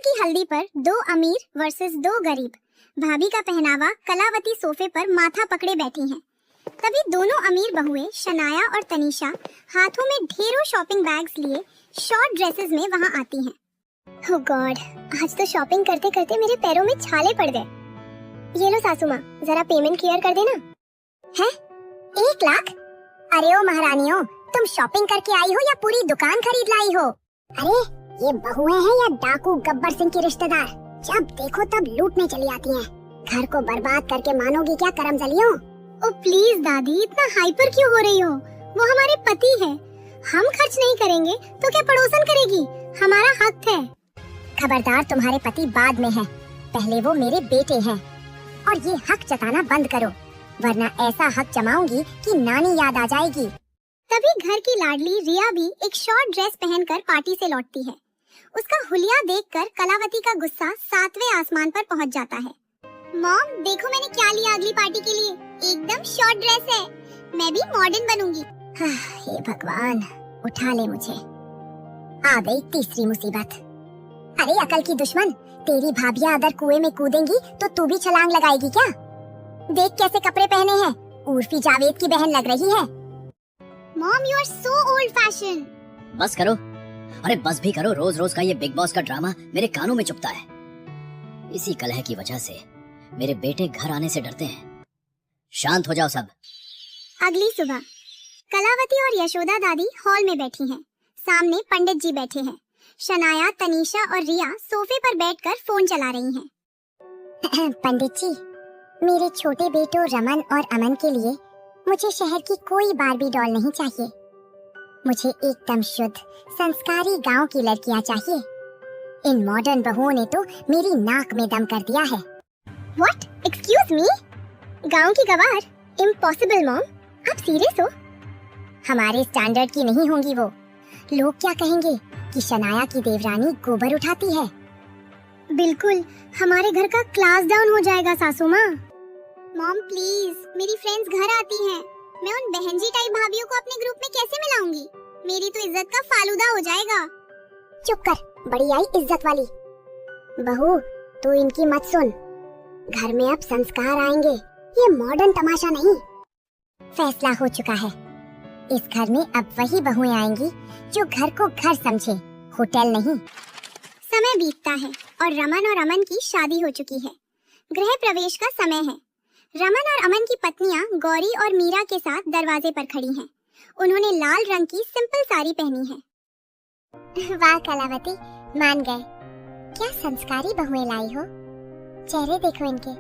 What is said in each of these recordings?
की हल्दी पर दो अमीर वर्सेस दो गरीब। भाभी का पहनावा कलावती सोफे पर माथा पकड़े बैठी हैं। तभी दोनों अमीर बहुएं शनाया और तनीषा हाथों में ढेरों शॉपिंग बैग्स लिए शॉर्ट ड्रेसेस में वहां आती हैं। ओह गॉड, आज तो शॉपिंग करते करते मेरे पैरों में छाले पड़ गए। ये लो सासू माँ, जरा पेमेंट क्लियर कर देना। है 1 लाख? अरे ओ महारानियों, तुम शॉपिंग करके आई हो या पूरी दुकान खरीद लाई हो? अरे ये बहुएं हैं या डाकू गब्बर सिंह की रिश्तेदार? जब देखो तब लूटने चली आती हैं। घर को बर्बाद करके मानोगी क्या करमजलियों? ओ प्लीज दादी, इतना हाइपर क्यों हो रही हो? वो हमारे पति है, हम खर्च नहीं करेंगे तो क्या पड़ोसन करेगी? हमारा हक है। खबरदार, तुम्हारे पति बाद में है, पहले वो मेरे बेटे हैं। और ये हक जताना बंद करो, वरना ऐसा हक जमाऊंगी कि नानी याद आ जाएगी। तभी घर की लाडली रिया भी एक शॉर्ट ड्रेस पहनकर पार्टी से लौटती है। उसका हुलिया देखकर कलावती का गुस्सा 7वें आसमान पर पहुंच जाता है। मॉम, देखो मैंने क्या लिया अगली पार्टी के लिए, एकदम शॉर्ट ड्रेस है। मैं भी मॉडर्न बनूंगी। हे भगवान, उठा ले मुझे। आ गई तीसरी मुसीबत। अरे अकल की दुश्मन, तेरी भाभियां अगर कुएं में कूदेंगी तो तू भी छलांग लगाएगी क्या? देख कैसे कपड़े पहने हैं, उर्फी जावेद की बहन लग रही है। Mom, you are so old fashion. बस करो, अरे बस भी करो। रोज रोज का ये बिग बॉस का ड्रामा मेरे कानों में चुभता है। इसी कलह की वजह से मेरे बेटे घर आने से डरते हैं। शांत हो जाओ सब। अगली सुबह कलावती और यशोदा दादी हॉल में बैठी हैं। सामने पंडित जी बैठे हैं। शनाया, तनीषा और रिया सोफे पर बैठकर फोन चला रही हैं। पंडित जी, मेरे छोटे बेटों रमन और अमन के लिए मुझे शहर की कोई बार्बी डॉल नहीं चाहिए। मुझे एकदम शुद्ध संस्कारी गांव की लड़कियां चाहिए। इन मॉडर्न बहुओं ने तो मेरी नाक में दम कर दिया है। What? Excuse me? गांव की गवार? Impossible मॉम, आप सीरियस हो? हमारे स्टैंडर्ड की नहीं होंगी वो। लोग क्या कहेंगे कि शनाया की देवरानी गोबर उठाती है। बिल्कुल, हमारे घर का क्लास डाउन हो जाएगा सासू माँ। मॉम प्लीज, मेरी फ्रेंड्स घर आती हैं। मैं उन बहनजी टाइप भाभियों को अपने ग्रुप में कैसे मिलाऊंगी? मेरी तो इज्जत का फालूदा हो जाएगा। चुप कर, बड़ी आई इज्जत वाली। बहू, तू इनकी मत सुन। घर में अब संस्कार आएंगे, ये मॉडर्न तमाशा नहीं। फैसला हो चुका है, इस घर में अब वही बहुएं आएंगी जो घर को घर समझे, होटल नहीं। समय बीतता है और रमन और अमन की शादी हो चुकी है। गृह प्रवेश का समय है। रमन और अमन की पत्नियां गौरी और मीरा के साथ दरवाजे पर खड़ी हैं। उन्होंने लाल रंग की सिंपल साड़ी पहनी है। वाह कलावती, मान गए। क्या संस्कारी बहुएं लाई हो। चेहरे देखो इनके,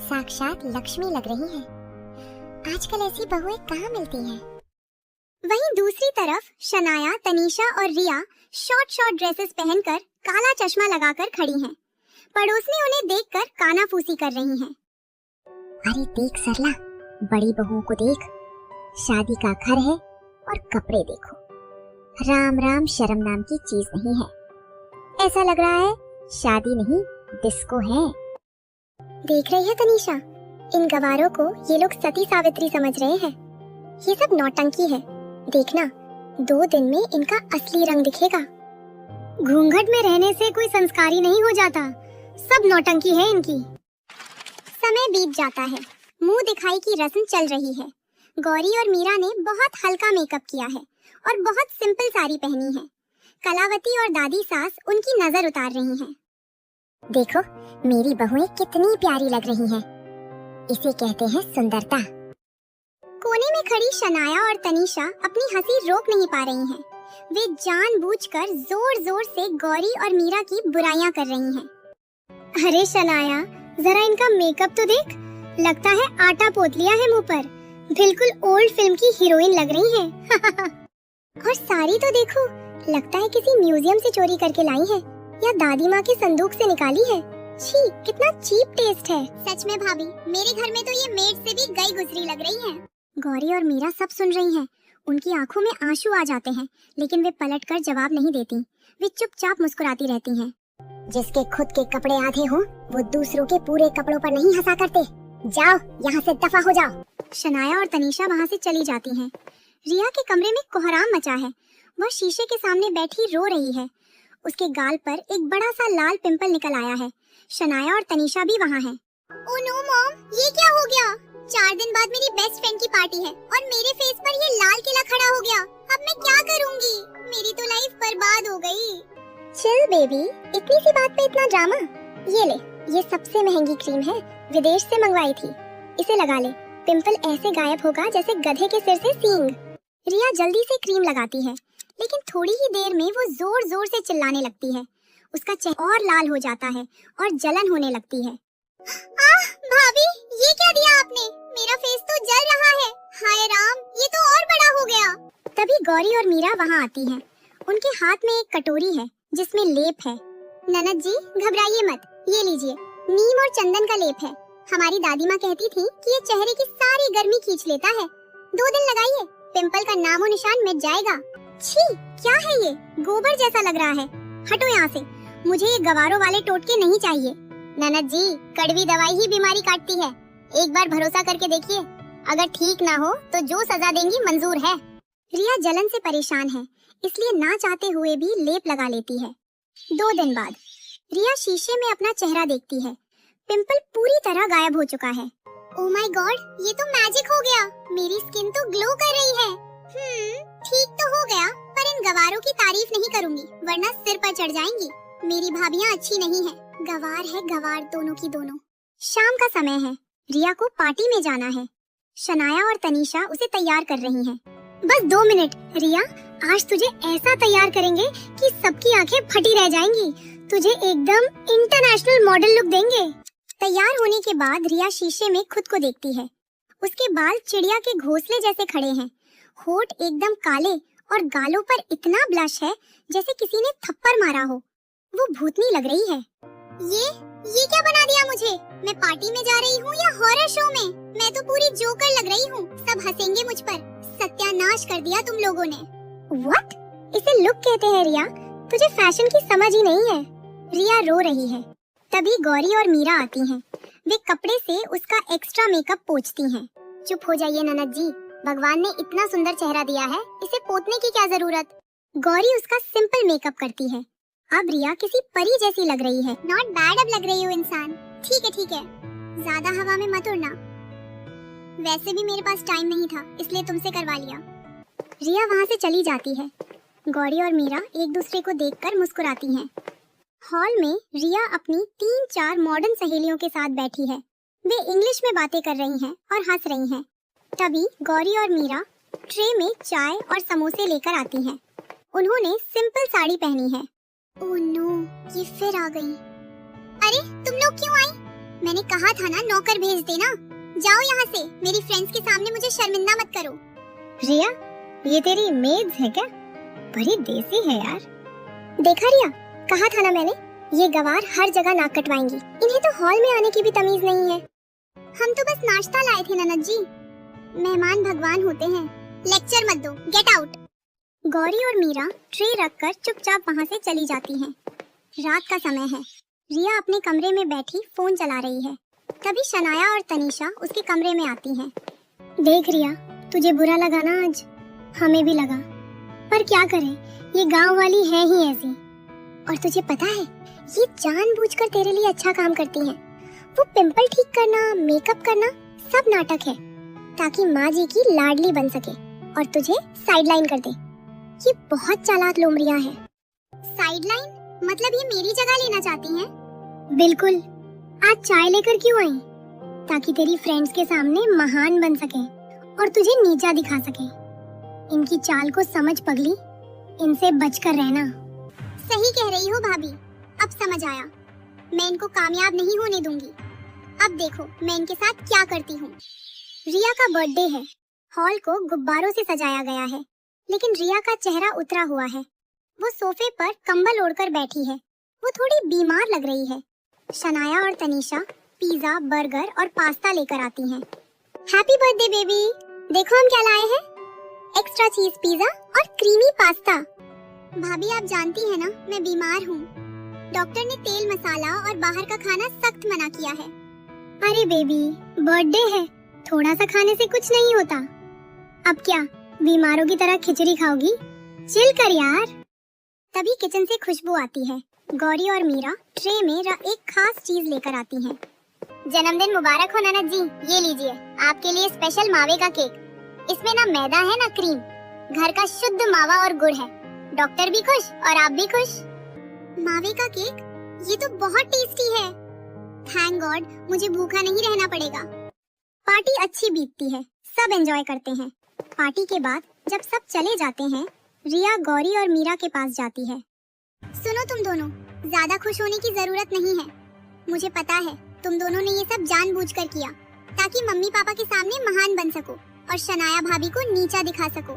साक्षात लक्ष्मी लग रही हैं। आजकल ऐसी बहुएं कहाँ मिलती हैं। वहीं दूसरी तरफ शनाया, तनीषा और रिया शॉर्ट ड्रेसेस पहनकर काला चश्मा लगाकर खड़ी हैं। पड़ोसनी उन्हें देखकर कानाफूसी कर रही हैं। अरे देख सरला, बड़ी बहुओं को देख, शादी का घर है और कपड़े देखो। राम राम शर्म नाम की चीज नहीं है। ऐसा लग रहा है शादी नहीं डिस्को है। देख रही है तनीषा, इन गवारों को ये लोग सती सावित्री समझ रहे हैं। ये सब नौटंकी है। देखना, 2 दिन में इनका असली रंग दिखेगा। घूंघट में रहने से कोई संस्कारी नहीं हो जाता, सब नौटंकी है इनकी। समय बीत जाता है। मुंह दिखाई की रस्म चल रही है। गौरी और मीरा ने बहुत हल्का मेकअप किया है और बहुत सिंपल साड़ी पहनी है। कलावती और दादी सास उनकी नजर उतार रही हैं। देखो मेरी बहुएं कितनी प्यारी लग रही हैं। इसे कहते हैं सुंदरता। कोने में खड़ी शनाया और तनीषा अपनी हंसी रोक नहीं पा रही हैं। वे जानबूझकर जोर से गौरी और मीरा की बुराइयां कर रही हैं। अरे शनाया, जरा इनका मेकअप तो देख, लगता है आटा पोत लिया है मुंह पर। बिल्कुल ओल्ड फिल्म की हीरोइन लग रही है। और साड़ी तो देखो, लगता है किसी म्यूजियम से चोरी करके लाई है या दादी माँ के संदूक से निकाली है। छी, कितना चीप टेस्ट है। सच में भाभी, मेरे घर में तो ये मेड से भी गई गुजरी लग रही है। गौरी और मीरा सब सुन रही हैं। उनकी आंखों में आंसू आ जाते हैं, लेकिन वे पलटकर जवाब नहीं देती। वे चुपचाप मुस्कुराती रहती हैं। जिसके खुद के कपड़े आधे हों, वो दूसरों के पूरे कपड़ों पर नहीं हंसा करते। जाओ, यहाँ से दफा हो जाओ। शनाया और तनीषा वहाँ से चली जाती हैं। रिया के कमरे में कोहराम मचा है। वह शीशे के सामने बैठी रो रही है। उसके गाल पर एक बड़ा सा लाल पिंपल निकल आया है। शनाया और तनीषा भी वहाँ हैं। ओह नो मॉम, ये क्या हो गया? 4 दिन बाद मेरी बेस्ट फ्रेंड की पार्टी है और मेरे फेस पर ये लाल किला खड़ा हो गया। अब मैं क्या करूँगी? मेरी तो लाइफ बर्बाद हो गई। चिल बेबी, इतनी सी बात पे इतना ड्रामा। ये ले, ये सबसे महंगी क्रीम है, विदेश से मंगवाई थी। इसे लगा ले, पिंपल ऐसे गायब होगा जैसे गधे के सिर से सींग। रिया जल्दी से क्रीम लगाती है, लेकिन थोड़ी ही देर में वो जोर जोर से चिल्लाने लगती है। उसका चेहरा और लाल हो जाता है और जलन होने लगती है। आह भाभी, ये क्या दिया आपने? मेरा फेस तो जल रहा है। हाय राम, ये तो और बड़ा हो गया। तभी गौरी और मीरा वहाँ आती हैं। उनके हाथ में एक कटोरी है जिसमें लेप है। ननद जी, घबराइए मत, ये लीजिए, नीम और चंदन का लेप है। हमारी दादी माँ कहती थी कि ये चेहरे की सारी गर्मी खींच लेता है। 2 दिन लगाइए, पिंपल का नामो निशान मिट जाएगा। छी, क्या है ये? गोबर जैसा लग रहा है। हटो यहाँ से, मुझे ये गवारों वाले टोटके नहीं चाहिए। ननद जी, कड़वी दवाई ही बीमारी काटती है। एक बार भरोसा करके देखिए, अगर ठीक ना हो तो जो सजा देंगी मंजूर है। रिया जलन से परेशान है, इसलिए ना चाहते हुए भी लेप लगा लेती है। 2 दिन बाद रिया शीशे में अपना चेहरा देखती है। पिंपल पूरी तरह गायब हो चुका है। ओह माय गॉड, ये तो मैजिक हो गया। मेरी स्किन तो ग्लो कर रही है। ठीक तो हो गया, पर इन गवारों की तारीफ नहीं करूंगी, वरना सिर पर चढ़ जाएंगी। मेरी भाभियाँ अच्छी नहीं है। गवार है गवार, दोनों की दोनों। शाम का समय है, रिया को पार्टी में जाना है। शनाया और तनीषा उसे तैयार कर रही हैं। बस 2 मिनट रिया, आज तुझे ऐसा तैयार करेंगे कि सबकी आंखें फटी रह जाएंगी। तुझे एकदम इंटरनेशनल मॉडल लुक देंगे। तैयार होने के बाद रिया शीशे में खुद को देखती है। उसके बाल चिड़िया के घोंसले जैसे खड़े हैं, होठ एकदम काले और गालों पर इतना ब्लश है जैसे किसी ने थप्पड़ मारा हो। वो भूतनी लग रही है। ये क्या बना दिया मुझे? मैं पार्टी में जा रही हूँ या हॉरर शो में? मैं तो पूरी जोकर लग रही हूँ, सब हंसेंगे मुझ पर। सत्यानाश कर दिया तुम लोगों ने। What? इसे लुक कहते हैं रिया, तुझे फैशन की समझ ही नहीं है। रिया रो रही है। तभी गौरी और मीरा आती हैं। वे कपड़े से उसका एक्स्ट्रा मेकअप पोंछती हैं। चुप हो जाइए ननद जी, भगवान ने इतना सुंदर चेहरा दिया है, इसे पोतने की क्या जरूरत। गौरी उसका सिंपल मेकअप करती है। अब रिया किसी परी जैसी लग रही है। नॉट बैड, अब लग रही हो इंसान। ठीक है, ज्यादा हवा में मत उड़ना। वैसे भी मेरे पास टाइम नहीं था, इसलिए तुमसे करवा लिया। रिया वहाँ से चली जाती है। गौरी और मीरा एक दूसरे को देखकर मुस्कुराती हैं। हॉल में रिया अपनी 3-4 मॉडर्न सहेलियों के साथ बैठी है। वे इंग्लिश में बातें कर रही हैं और हंस रही हैं। तभी गौरी और मीरा ट्रे में चाय और समोसे लेकर आती हैं। उन्होंने सिंपल साड़ी पहनी है। ओह नो, ये फिर आ गई। अरे तुम लोग क्यों आई? मैंने कहा था ना नौकर भेज देना। जाओ यहाँ से, मेरी फ्रेंड्स के सामने मुझे शर्मिंदा मत करो। रिया, ये तेरी मेड्स है क्या? बड़ी देसी है यार। देखा रिया, कहा था ना मैंने, ये गवार हर जगह नाक कटवाएंगी। इन्हें तो हॉल में आने की भी तमीज नहीं है। हम तो बस नाश्ता लाए थे ननद जी। मेहमान भगवान होते हैं। लेक्चर मत दो, गेट आउट। गौरी और मीरा ट्रे रखकर चुपचाप वहाँ से चली जाती हैं। रात का समय है। रिया अपने कमरे में बैठी फोन चला रही है। तभी शनाया और तनीषा उसके कमरे में आती हैं। देख रिया, तुझे बुरा लगा ना आज? हमें भी लगा, पर क्या करें, ये गांव वाली है ही ऐसी। और तुझे पता है, ये जानबूझकर तेरे लिए अच्छा काम करती हैं। वो पिंपल ठीक करना, मेकअप करना सब नाटक है, ताकि माँ जी की लाडली बन सके और तुझे साइडलाइन कर दे। ये बहुत चालाक लोमड़ियाँ हैं। साइडलाइन मतलब ये मेरी जगह लेना चाहती हैं? बिल्कुल। आज चाय लेकर क्यों आई? ताकि तेरी फ्रेंड्स के सामने महान बन सके और तुझे नीचा दिखा सके। इनकी चाल को समझ पगली, इनसे बचकर रहना। सही कह रही हो भाभी, अब समझ आया। मैं इनको कामयाब नहीं होने दूंगी। अब देखो मैं इनके साथ क्या करती हूँ। रिया का बर्थडे है। हॉल को गुब्बारों से सजाया गया है, लेकिन रिया का चेहरा उतरा हुआ है। वो सोफे पर कंबल ओढ़कर बैठी है। वो थोड़ी बीमार लग रही है। शनाया और तनीषा पिज्जा, बर्गर और पास्ता लेकर आती हैं। हैप्पी बर्थडे बेबी, देखो हम क्या लाए हैं। एक्स्ट्रा चीज पिज्जा और क्रीमी पास्ता। भाभी आप जानती है ना, मैं बीमार हूँ। डॉक्टर ने तेल मसाला और बाहर का खाना सख्त मना किया है। अरे बेबी, बर्थडे है, थोड़ा सा खाने से कुछ नहीं होता। अब क्या बीमारों की तरह खिचड़ी खाओगी? चिल कर यार। तभी किचन से खुशबू आती है। गौरी और मीरा ट्रे में एक खास चीज लेकर आती हैं। जन्मदिन मुबारक हो ननद जी, ये लीजिए आपके लिए स्पेशल मावे का केक। इसमें ना मैदा है ना क्रीम, घर का शुद्ध मावा और गुड़ है। डॉक्टर भी खुश और आप भी खुश। मावे का केक, ये तो बहुत टेस्टी है। थैंक गॉड, मुझे भूखा नहीं रहना पड़ेगा। पार्टी अच्छी बीतती है, सब एंजॉय करते हैं। पार्टी के बाद जब सब चले जाते हैं, रिया गौरी और मीरा के पास जाती है। सुनो तुम दोनों, ज्यादा खुश होने की जरूरत नहीं है। मुझे पता है तुम दोनों ने ये सब जानबूझकर किया ताकि मम्मी पापा के सामने महान बन सको और शनाया भाभी को नीचा दिखा सको।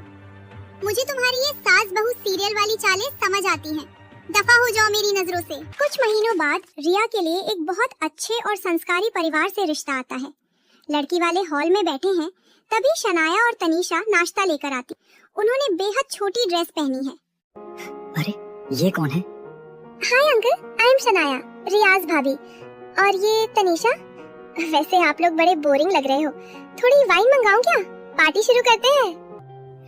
मुझे तुम्हारी ये सास बहू सीरियल वाली चालें समझ आती हैं। दफा हो जाओ मेरी नजरों से। कुछ महीनों बाद रिया के लिए एक बहुत अच्छे और संस्कारी परिवार से रिश्ता आता है। लड़की वाले हॉल में बैठे हैं, तभी शनाया और तनीषा नाश्ता लेकर आती। उन्होंने बेहद छोटी ड्रेस पहनी है। अरे ये कौन है? Hi uncle, I am Shanaya, Riyaz भाभी। और ये तनीषा। वैसे आप लोग बड़े बोरिंग लग रहे हो, थोड़ी वाइन मंगाऊं क्या? पार्टी शुरू करते हैं।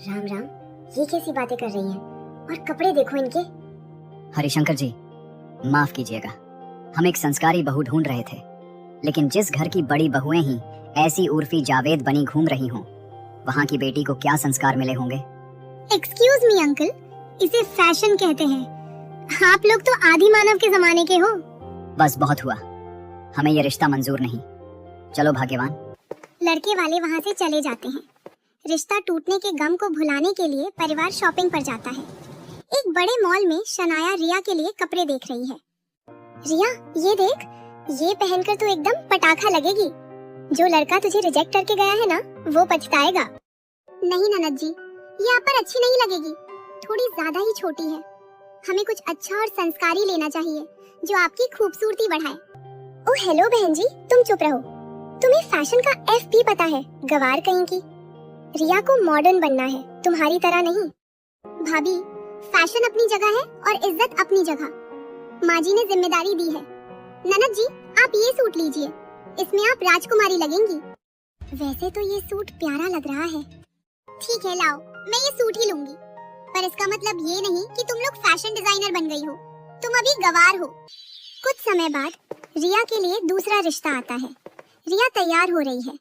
राम राम, ये कैसी बातें कर रही हैं? और कपड़े देखो इनके। हरिशंकर जी, माफ कीजिएगा, हम एक संस्कारी बहू ढूंढ रहे थे, लेकिन जिस घर की बड़ी बहुएं ही ऐसी उर्फी जावेद बनी घूम रही हों, वहाँ की बेटी को क्या संस्कार मिले होंगे? एक्सक्यूज मी अंकल, इसे फैशन कहते हैं। आप लोग तो आदि मानव के जमाने के हो। बस बहुत हुआ, हमें ये रिश्ता मंजूर नहीं। चलो भाग्यवान। लड़के वाले वहाँ से चले जाते हैं। रिश्ता टूटने के गम को भुलाने के लिए परिवार शॉपिंग पर जाता है। एक बड़े मॉल में शनाया रिया के लिए कपड़े देख रही है। रिया, ये देख, ये पहनकर तो एकदम पटाखा लगेगी। जो लड़का तुझे रिजेक्ट करके गया है ना, वो पछताएगा। नहीं ननद जी, ये आप पर अच्छी नहीं लगेगी, थोड़ी ज्यादा ही छोटी है। हमें कुछ अच्छा और संस्कारी लेना चाहिए जो आपकी खूबसूरती बढ़ाए। ओह हेलो बहन जी, तुम चुप रहो। तुम्हें फैशन का एफ भी पता है, गवार कहीं की। रिया को मॉडर्न बनना है, तुम्हारी तरह नहीं। भाभी, फैशन अपनी जगह है और इज्जत अपनी जगह। माँ जी ने जिम्मेदारी दी है। ननद जी, आप ये सूट लीजिए, इसमें आप राजकुमारी लगेंगी। वैसे तो ये सूट प्यारा लग रहा है। ठीक है, लाओ, मैं ये सूट ही लूंगी। पर इसका मतलब ये नहीं कि तुम लोग फैशन डिजाइनर बन गई हो, तुम अभी गवार हो। कुछ समय बाद रिया के लिए दूसरा रिश्ता आता है। रिया तैयार हो रही है।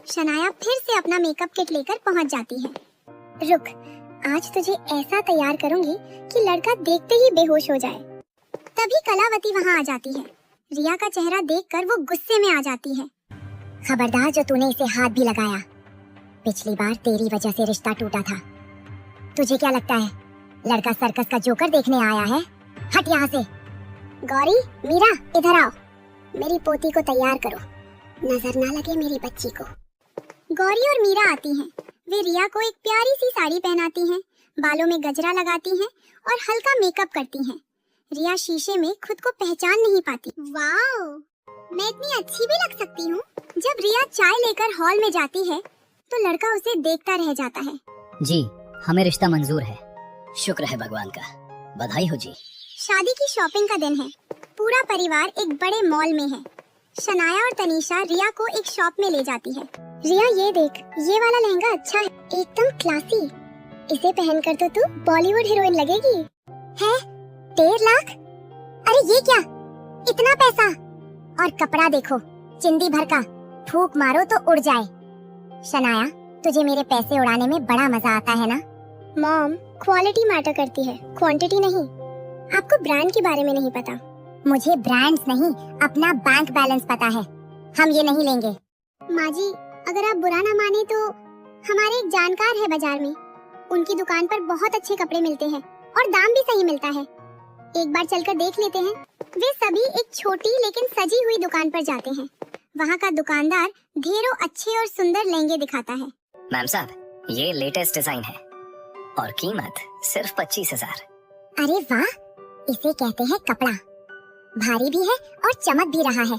शनाया फिर से अपना मेकअप किट लेकर पहुंच जाती है। रुक, आज तुझे ऐसा तैयार करूंगी कि लड़का देखते ही बेहोश हो जाए। तभी कलावती वहां आ जाती है। रिया का चेहरा देखकर वो गुस्से में आ जाती है। खबरदार जो तूने इसे हाथ भी लगाया। पिछली बार तेरी वजह से रिश्ता टूटा था। तुझे क्या लगता है लड़का सर्कस का जोकर देखने आया है? हट यहाँ से। गौरी, मीरा, इधर आओ, मेरी पोती को तैयार करो, नजर ना लगे मेरी बच्ची को। गौरी और मीरा आती हैं। वे रिया को एक प्यारी सी साड़ी पहनाती हैं, बालों में गजरा लगाती हैं और हल्का मेकअप करती हैं। रिया शीशे में खुद को पहचान नहीं पाती। वाओ, मैं इतनी अच्छी भी लग सकती हूँ। जब रिया चाय लेकर हॉल में जाती है तो लड़का उसे देखता रह जाता है। जी, हमें रिश्ता मंजूर है, शुक्र है भगवान का, बधाई हो जी। शादी की शॉपिंग का दिन है। पूरा परिवार एक बड़े मॉल में है। शनाया और तनीषा रिया को एक शॉप में ले जाती है। रिया, ये देख, ये वाला लहंगा अच्छा है, एकदम क्लासी। इसे पहनकर तो तू बॉलीवुड हीरोइन लगेगी। है 1.5 लाख? अरे ये क्या, इतना पैसा? और कपड़ा देखो, चिंदी भर का, फूंक मारो तो उड़ जाए। शनाया, तुझे मेरे पैसे उड़ाने में बड़ा मजा आता है ना? मॉम, क्वालिटी मैटर करती है, क्वांटिटी नहीं। आपको ब्रांड के बारे में नहीं पता। मुझे ब्रांड्स नहीं, अपना बैंक बैलेंस पता है। हम ये नहीं लेंगे। माँ जी, अगर आप बुरा ना माने तो हमारे एक जानकार है बाजार में, उनकी दुकान पर बहुत अच्छे कपड़े मिलते हैं और दाम भी सही मिलता है। एक बार चलकर देख लेते हैं। वे सभी एक छोटी लेकिन सजी हुई दुकान पर जाते हैं। वहाँ का दुकानदार ढेरों अच्छे और सुंदर लहंगे दिखाता है। मैम साहब, ये लेटेस्ट डिजाइन है और कीमत सिर्फ 25,000। अरे वाह, इसे कहते हैं कपड़ा। भारी भी है और चमक भी रहा है।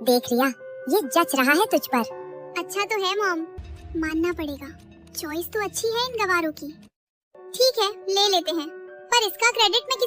देख रिया, ये जच रहा है तुझ पर। अच्छा तो है मॉम, मानना पड़ेगा, चॉइस तो अच्छी है इन गवारों की। ठीक है, ले लेते हैं, पर इसका क्रेडिट मैं